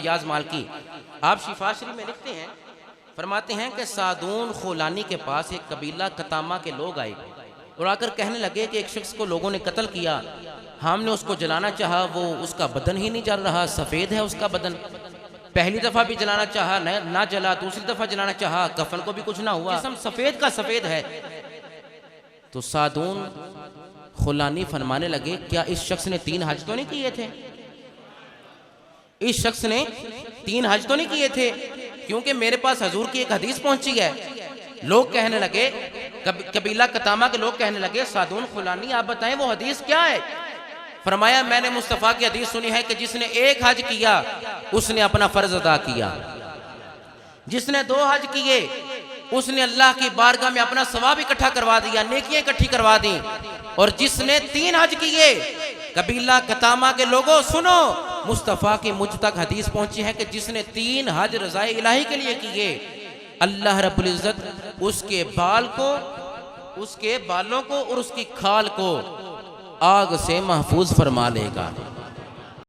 याज मालकी आप शिफाशरी में लिखते हैं, फरमाते हैं कि सादून खुलानी के पास एक कबीला कतामा के लोग आए और आकर कहने लगे कि एक शख्स को लोगों ने कत्ल किया, हमने उसको जलाना चाहा, वो उसका बदन ही नहीं जल रहा, सफ़ेद है उसका बदन। पहली दफ़ा भी जलाना चाहा ना जला, दूसरी दफ़ा जलाना चाहा, कफन को भी कुछ ना हुआ, जिस्म सफ़ेद का सफ़ेद है। तो सादून खुलानी फरमाने लगे, क्या इस शख्स ने 3 हज तो नहीं किए थे? इस शख्स ने 3 हज तो नहीं किए थे? क्योंकि मेरे पास हजूर की एक हदीस पहुंची है। लोग कहने लगे, कबीला कतामा के लोग कहने लगे, सादून खुलानी आप बताएं वो हदीस क्या है? फरमाया, मैंने मुस्तफ़ा की हदीस सुनी है कि जिसने 1 हज किया उसने अपना फर्ज अदा किया, जिसने 2 हज किए उसने अल्लाह की बारगाह में अपना सवाब इकट्ठा करवा दिया, नेकियां इकट्ठी करवा दी, और जिसने 3 हज किए, कबीला कतामा के लोगों सुनो, मुस्तफ़ा की मुझ तक हदीस पहुंची है कि जिसने 3 हज रज़ाए इलाही के लिए किए, अल्लाह रब्बुल इज़्ज़त उसके बाल को, उसके बालों को और उसकी खाल को आग से महफूज फरमा लेगा।